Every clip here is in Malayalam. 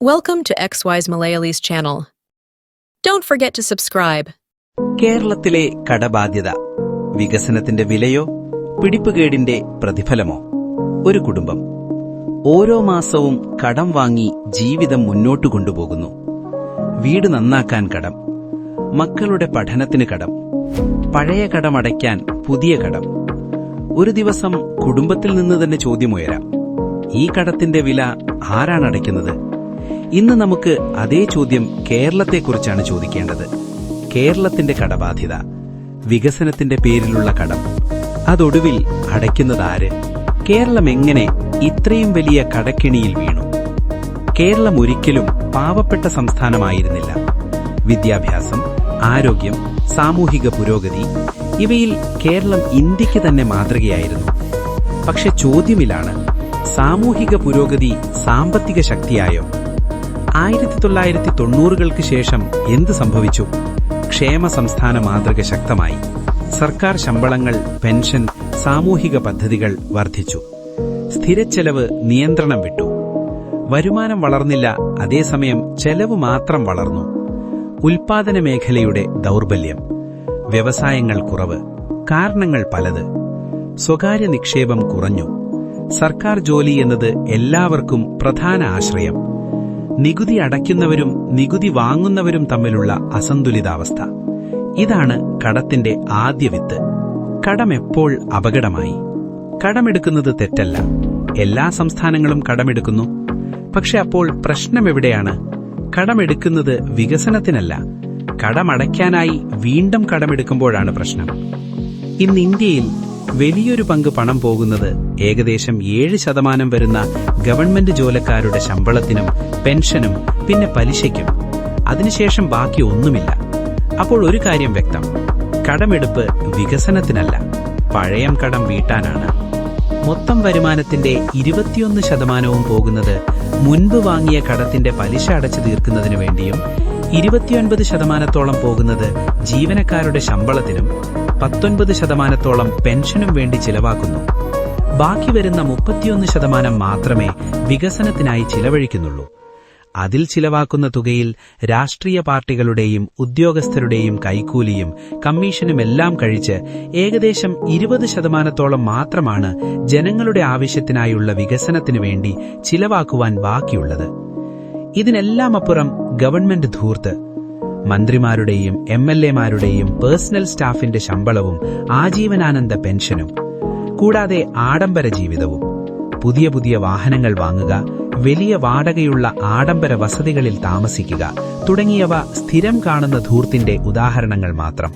Welcome to XY's Malayali's channel. Don't forget to subscribe. കേരളത്തിലെ കടബാധ്യത വികസനത്തിന്റെ വിലയോ പിടിപ്പുകേടിന്റെ പ്രതിഫലമോ? ഒരു കുടുംബം ഓരോ മാസവും കടം വാങ്ങി ജീവിതം മുന്നോട്ടു കൊണ്ടുപോകുന്നു. വീട് നന്നാക്കാൻ കടം, മക്കളുടെ പഠനത്തിന് കടം, പഴയ കടമടയ്ക്കാൻ പുതിയ കടം. ഒരു ദിവസം കുടുംബത്തിൽ നിന്ന് തന്നെ ചോദ്യമുയരാം, ഈ കടത്തിന്റെ വില ആരാണ് അടയ്ക്കുന്നത്? ഇന്ന് നമുക്ക് അതേ ചോദ്യം കേരളത്തെക്കുറിച്ചാണ് ചോദിക്കേണ്ടത്. കേരളത്തിന്റെ കടബാധ്യത, വികസനത്തിന്റെ പേരിലുള്ള കടം, അതൊടുവിൽ അടയ്ക്കുന്നതാര്? കേരളം എങ്ങനെ ഇത്രയും വലിയ കടക്കെണിയിൽ വീണു? കേരളം ഒരിക്കലും പാവപ്പെട്ട സംസ്ഥാനമായിരുന്നില്ല. വിദ്യാഭ്യാസം, ആരോഗ്യം, സാമൂഹിക പുരോഗതി ഇവയിൽ കേരളം ഇന്ത്യക്ക് തന്നെ മാതൃകയായിരുന്നു. പക്ഷെ ചോദ്യമിലാണ്, സാമൂഹിക പുരോഗതി സാമ്പത്തിക ശക്തിയായോ? 1990-കൾക്ക് ശേഷം എന്ത് സംഭവിച്ചു? ക്ഷേമ സംസ്ഥാന മാതൃക ശക്തമായി. സർക്കാർ ശമ്പളങ്ങൾ, പെൻഷൻ, സാമൂഹിക പദ്ധതികൾ വർദ്ധിച്ചു. സ്ഥിരച്ചെലവ് നിയന്ത്രണം വിട്ടു. വരുമാനം വളർന്നില്ല, അതേസമയം ചെലവ് മാത്രം വളർന്നു. ഉൽപാദന മേഖലയുടെ ദൗർബല്യം, വ്യവസായങ്ങൾ കുറവ്, കാരണങ്ങൾ പലത്. സ്വകാര്യ നിക്ഷേപം കുറഞ്ഞു. സർക്കാർ ജോലി എന്നത് എല്ലാവർക്കും പ്രധാന ആശ്രയം. നികുതി അടയ്ക്കുന്നവരും നികുതി വാങ്ങുന്നവരും തമ്മിലുള്ള അസന്തുലിതാവസ്ഥ. ഇതാണ് കടത്തിന്റെ ആദ്യ വിത്ത്. കടം എപ്പോൾ അപകടമായി? കടമെടുക്കുന്നത് തെറ്റല്ല, എല്ലാ സംസ്ഥാനങ്ങളും കടമെടുക്കുന്നു. പക്ഷെ അപ്പോൾ പ്രശ്നമെവിടെയാണ്? കടമെടുക്കുന്നത് വികസനത്തിനല്ല, കടമടയ്ക്കാനായി വീണ്ടും കടമെടുക്കുമ്പോഴാണ് പ്രശ്നം. ഇന്ന് ഇന്ത്യയിൽ വലിയൊരു പങ്ക് പണം പോകുന്നത് ഏകദേശം 7% വരുന്ന ഗവൺമെന്റ് ജോലിക്കാരുടെ ശമ്പളത്തിനും പെൻഷനും പിന്നെ പലിശയ്ക്കും. അതിനുശേഷം ബാക്കി ഒന്നുമില്ല. അപ്പോൾ ഒരു കാര്യം വ്യക്തം, കടമെടുപ്പ് വികസനത്തിനല്ല, പഴയം കടം വീട്ടാനാണ്. മൊത്തം വരുമാനത്തിന്റെ 21% പോകുന്നത് മുൻപ് വാങ്ങിയ കടത്തിന്റെ പലിശ അടച്ചു തീർക്കുന്നതിനു വേണ്ടിയും 29% പോകുന്നത് ജീവനക്കാരുടെ ശമ്പളത്തിനും 19% പെൻഷനും വേണ്ടി ചിലവാക്കുന്നു. ബാക്കി വരുന്ന 31% മാത്രമേ വികസനത്തിനായി ചിലവഴിക്കുന്നുള്ളൂ. അതിൽ ചിലവാക്കുന്ന തുകയിൽ രാഷ്ട്രീയ പാർട്ടികളുടെയും ഉദ്യോഗസ്ഥരുടെയും കൈക്കൂലിയും കമ്മീഷനുമെല്ലാം കഴിച്ച് ഏകദേശം 20% മാത്രമാണ് ജനങ്ങളുടെ ആവശ്യത്തിനായുള്ള വികസനത്തിനു വേണ്ടി ചിലവാക്കുവാൻ ബാക്കിയുള്ളത്. ഇതിനെല്ലാം അപ്പുറം ഗവൺമെന്റ് ധൂർത്ത്. മന്ത്രിമാരുടെയും MLA-മാരുടെയും പേഴ്സണൽ സ്റ്റാഫിന്റെ ശമ്പളവും ആജീവനാനന്ദ പെൻഷനും, കൂടാതെ ആഡംബര ജീവിതവും. പുതിയ പുതിയ വാഹനങ്ങൾ വാങ്ങുക, വലിയ വാടകയുള്ള ആഡംബര വസതികളിൽ താമസിക്കുക തുടങ്ങിയവ സ്ഥിരം കാണുന്ന ധൂർത്തിന്റെ ഉദാഹരണങ്ങൾ മാത്രം.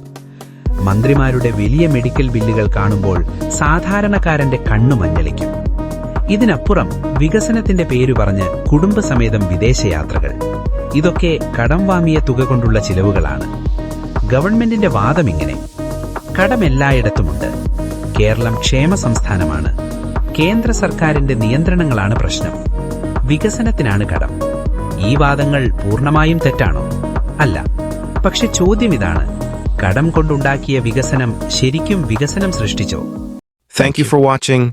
മന്ത്രിമാരുടെ വലിയ മെഡിക്കൽ ബില്ലുകൾ കാണുമ്പോൾ സാധാരണക്കാരന്റെ കണ്ണു മഞ്ഞളിക്കും. ഇതിനപ്പുറം വികസനത്തിന്റെ പേരു പറഞ്ഞ് കുടുംബസമേതം വിദേശയാത്രകൾ. ഇതൊക്കെ കടം വാങ്ങിയ തുക കൊണ്ടുള്ള ചിലവുകളാണ്. ഗവൺമെന്റിന്റെ വാദം ഇങ്ങനെ: കടം എല്ലായിടത്തുമുണ്ട്, കേരളം ക്ഷേമ സംസ്ഥാനമാണ്, കേന്ദ്ര സർക്കാരിന്റെ നിയന്ത്രണങ്ങളാണ് പ്രശ്നം, വികസനത്തിനാണ് കടം. ഈ വാദങ്ങൾ പൂർണ്ണമായും തെറ്റാണോ? അല്ല. പക്ഷെ ചോദ്യം ഇതാണ്, കടം കൊണ്ടുണ്ടാക്കിയ വികസനം ശരിക്കും വികസനം സൃഷ്ടിച്ചോ? Thank you for watching.